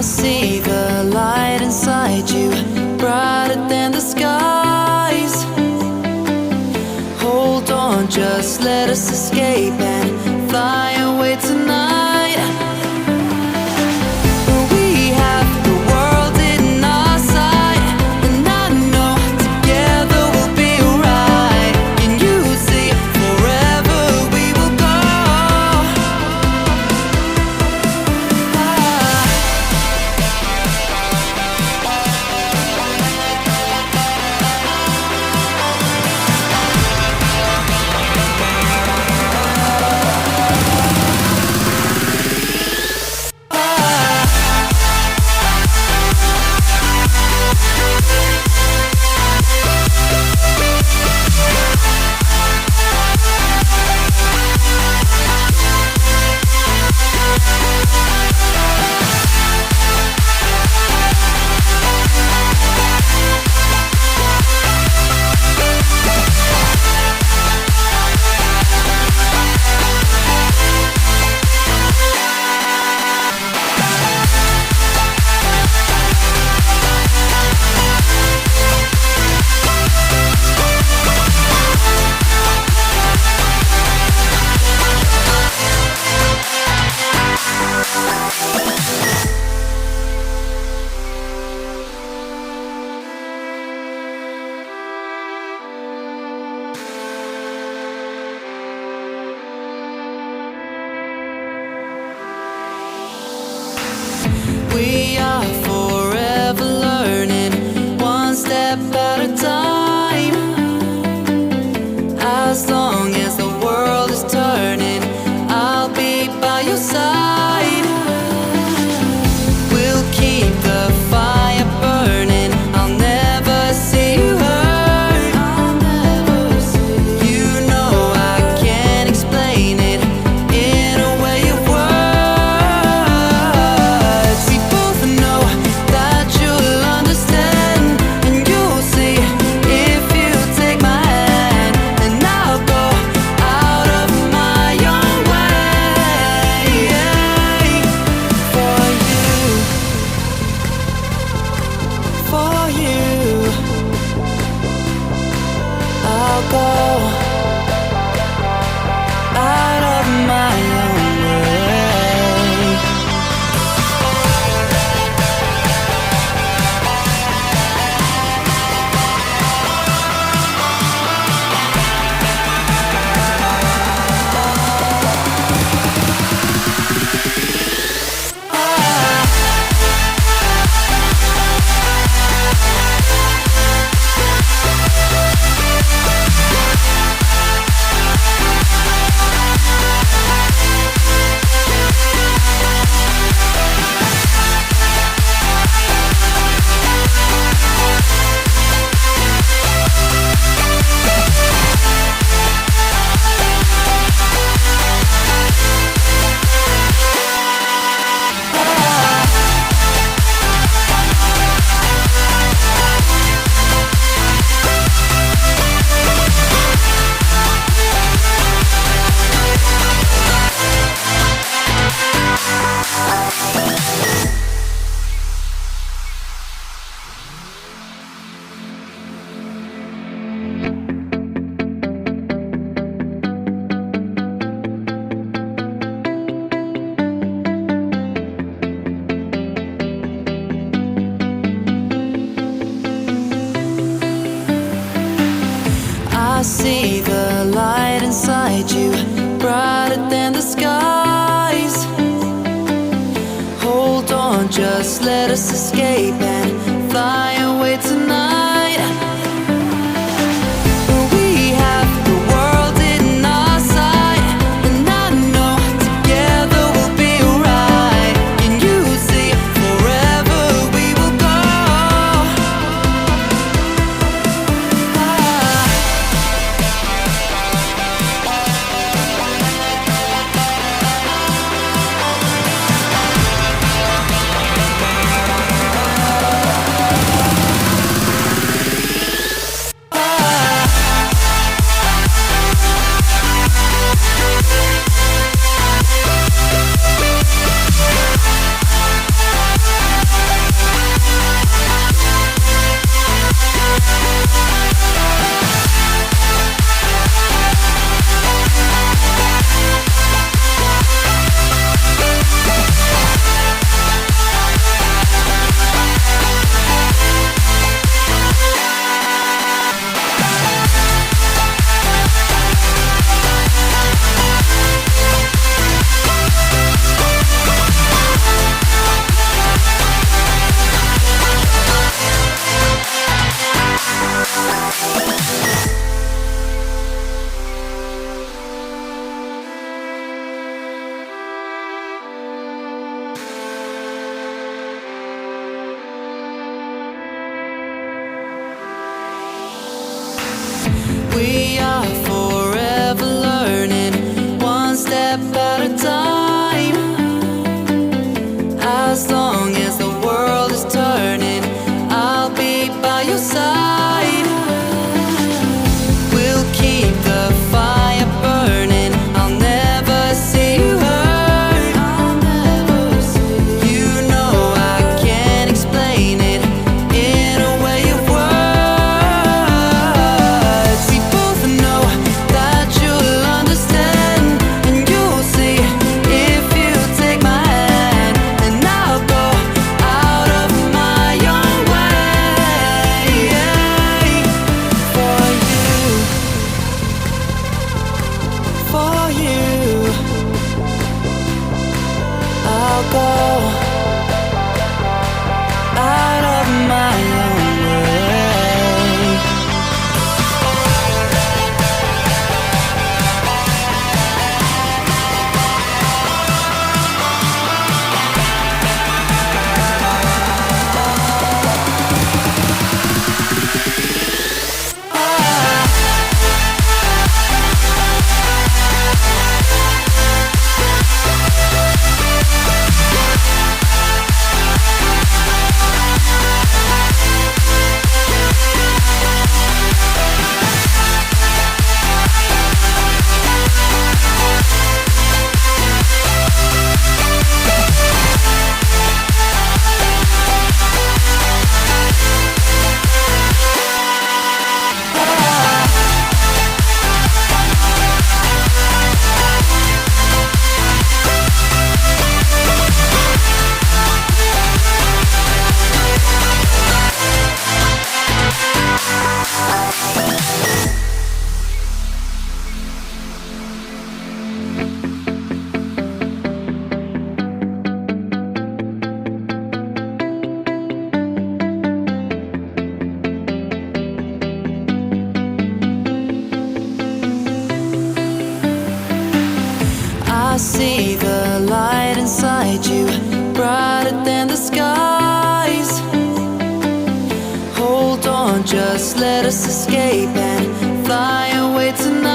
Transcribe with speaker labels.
Speaker 1: see the light inside you, brighter than the skies. Hold on, just let us escape and fly away tonight. We have the world in our sight, and I know together we'll be alright. Can you see forever we will go? We are forever learning, one step at a time. As long as the world is turning, I'll be by your side. We'll keep the fire burning, I'll never see you hurt. You know I can't explain it in a way of words. We both know that you'll understand, and you'll see if you take my hand, and I'll go out of my own way for you, for you. I'll go out of my own way. I see the light inside you, brighter than the skies. Hold on, just let us escape and fly away tonight. We have the world in our sight, and I know together we'll be alright. Can you see forever we will go? I'll go out of my own way. I see the light inside you, brighter than the skies. Hold on, just let us escape and fly away tonight.